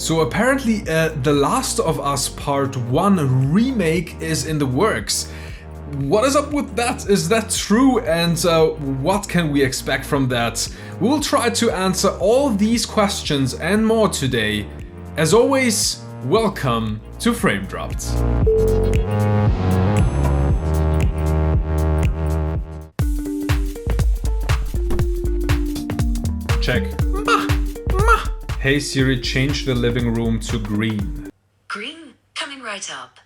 So apparently The Last of Us Part 1 remake is in the works. What is up with that? Is that true? And what can we expect from that? We will try to answer all these questions and more today. As always, welcome to Frame Dropped. Check. Hey Siri, change the living room to green. Green, coming right up.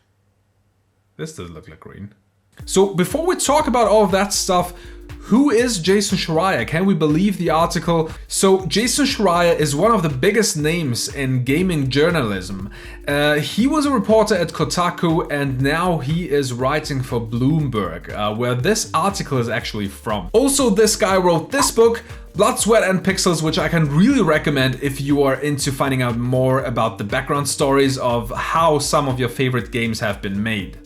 This does look like green. So before we talk about all of that stuff, who is Jason Schrier? Can we believe the article? So Jason Schrier is one of the biggest names in gaming journalism. He was a reporter at Kotaku and now he is writing for Bloomberg, where this article is actually from. Also, this guy wrote this book, Blood, Sweat and Pixels, which I can really recommend if you are into finding out more about the background stories of how some of your favorite games have been made.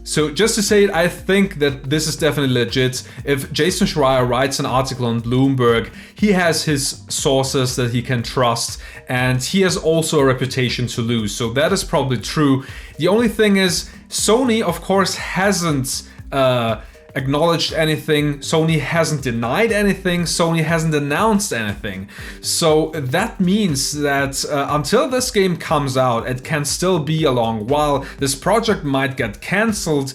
So just to say it, I think that this is definitely legit. If Jason Schrier writes an article on Bloomberg, he has his sources that he can trust, and he has also a reputation to lose. So that is probably true. The only thing is, Sony, of course, hasn't acknowledged anything. Sony hasn't denied anything. Sony hasn't announced anything. So that means that until this game comes out, it can still be a long while. This project might get cancelled.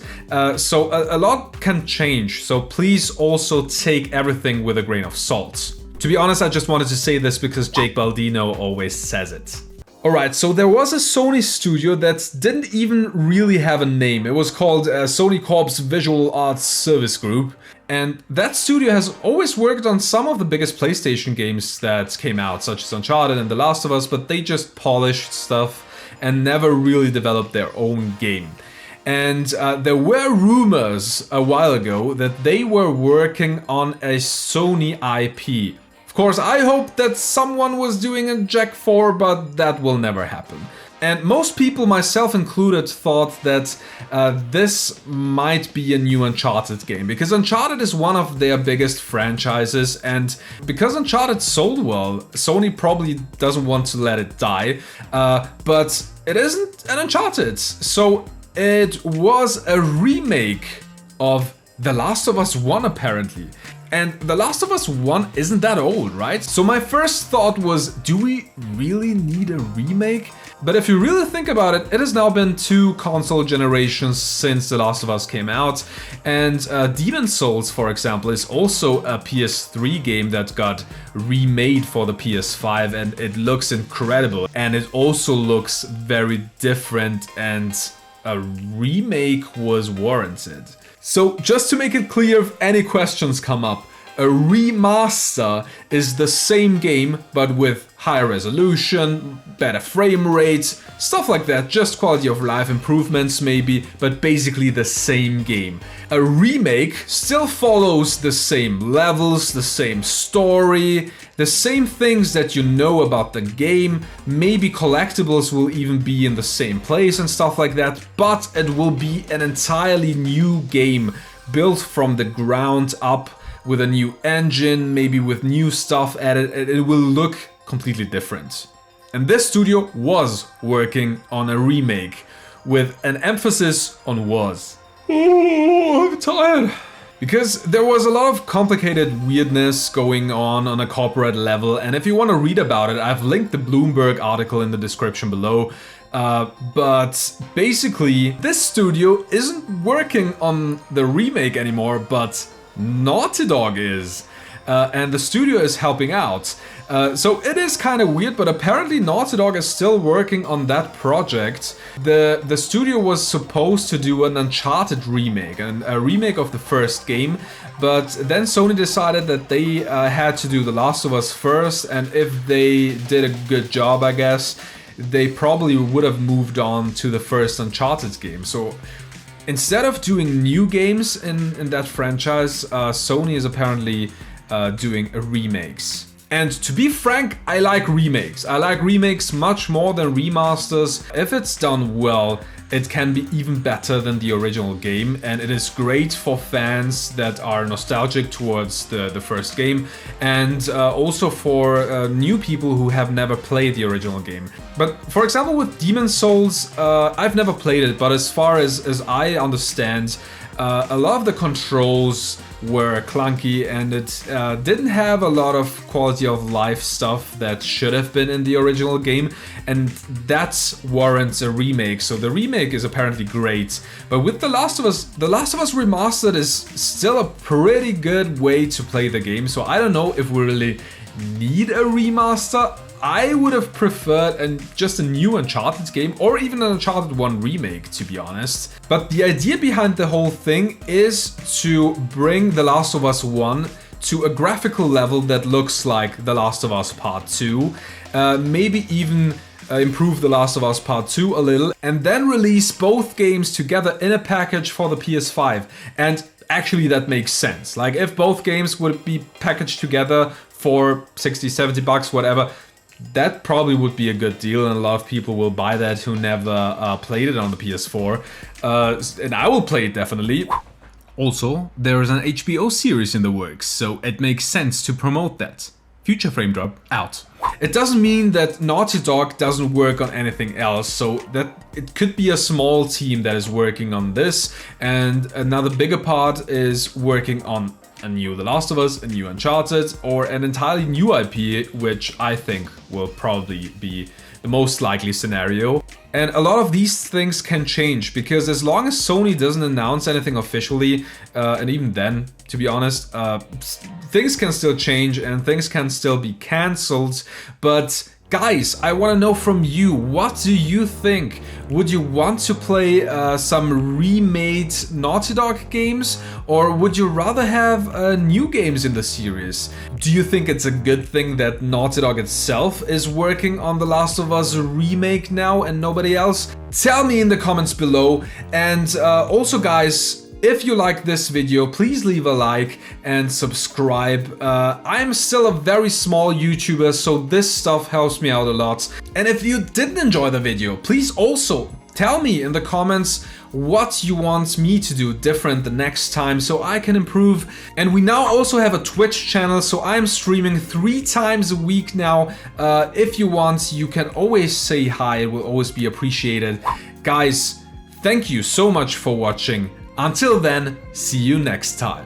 So a lot can change. So please also take everything with a grain of salt. To be honest, I just wanted to say this because Jake Baldino always says it. Alright, so there was a Sony studio that didn't even really have a name. It was called Sony Corpse Visual Arts Service Group. And that studio has always worked on some of the biggest PlayStation games that came out, such as Uncharted and The Last of Us, but they just polished stuff and never really developed their own game. And there were rumors a while ago that they were working on a Sony IP. Of course, I hope that someone was doing a Jack 4, but that will never happen. And most people, myself included, thought that this might be a new Uncharted game, because Uncharted is one of their biggest franchises, and because Uncharted sold well, Sony probably doesn't want to let it die, but it isn't an Uncharted. So it was a remake of The Last of Us 1 apparently. And The Last of Us 1 isn't that old, right? So my first thought was, do we really need a remake? But if you really think about it, it has now been 2 console generations since The Last of Us came out. And Demon's Souls, for example, is also a PS3 game that got remade for the PS5, and it looks incredible. And it also looks very different, and a remake was warranted. So just to make it clear, if any questions come up, a remaster is the same game but with higher resolution, better frame rates, stuff like that, just quality of life improvements maybe, but basically the same game. A remake still follows the same levels, the same story, the same things that you know about the game, maybe collectibles will even be in the same place and stuff like that, but it will be an entirely new game built from the ground up with a new engine, maybe with new stuff added. It will look completely different. And this studio was working on a remake with an emphasis on was. Oh, I'm tired. Because there was a lot of complicated weirdness going on a corporate level, and if you want to read about it, I've linked the Bloomberg article in the description below. But basically, this studio isn't working on the remake anymore, but Naughty Dog is. And the studio is helping out. So it is kind of weird, but apparently Naughty Dog is still working on that project. The studio was supposed to do an Uncharted remake, a remake of the first game, but then Sony decided that they had to do The Last of Us first, and if they did a good job, I guess, they probably would have moved on to the first Uncharted game. So instead of doing new games in that franchise, Sony is apparently doing remakes. And to be frank, I like remakes. I like remakes much more than remasters. If it's done well, it can be even better than the original game, and it is great for fans that are nostalgic towards the first game, and also for new people who have never played the original game. But for example, with Demon's Souls, I've never played it, but as far as I understand, a lot of the controls were clunky, and it didn't have a lot of quality of life stuff that should have been in the original game, and that warrants a remake. So the remake is apparently great, but with The Last of Us Remastered is still a pretty good way to play the game, so I don't know if we really need a remaster. I would have preferred just a new Uncharted game, or even an Uncharted 1 remake, to be honest. But the idea behind the whole thing is to bring The Last of Us 1 to a graphical level that looks like The Last of Us Part 2, maybe even improve The Last of Us Part 2 a little, and then release both games together in a package for the PS5. And actually that makes sense. Like, if both games would be packaged together for 60, 70 bucks, whatever, that probably would be a good deal, and a lot of people will buy that who never played it on the PS4. And I will play it definitely. Also, there is an HBO series in the works, so it makes sense to promote that. Future frame drop out. It doesn't mean that Naughty Dog doesn't work on anything else, so that it could be a small team that is working on this, and another bigger part is working on a new The Last of Us, a new Uncharted, or an entirely new IP, which I think will probably be the most likely scenario. And a lot of these things can change, because as long as Sony doesn't announce anything officially, and even then, to be honest, things can still change and things can still be cancelled. But guys, I want to know from you, what do you think? Would you want to play some remade Naughty Dog games, or would you rather have new games in the series? Do you think it's a good thing that Naughty Dog itself is working on The Last of Us remake now and nobody else? Tell me in the comments below. And also guys, if you like this video, please leave a like and subscribe. I'm still a very small YouTuber, so this stuff helps me out a lot. And if you didn't enjoy the video, please also tell me in the comments what you want me to do different the next time, so I can improve. And we now also have a Twitch channel, so I'm streaming 3 times a week now. If you want, you can always say hi, it will always be appreciated. Guys, thank you so much for watching. Until then, see you next time.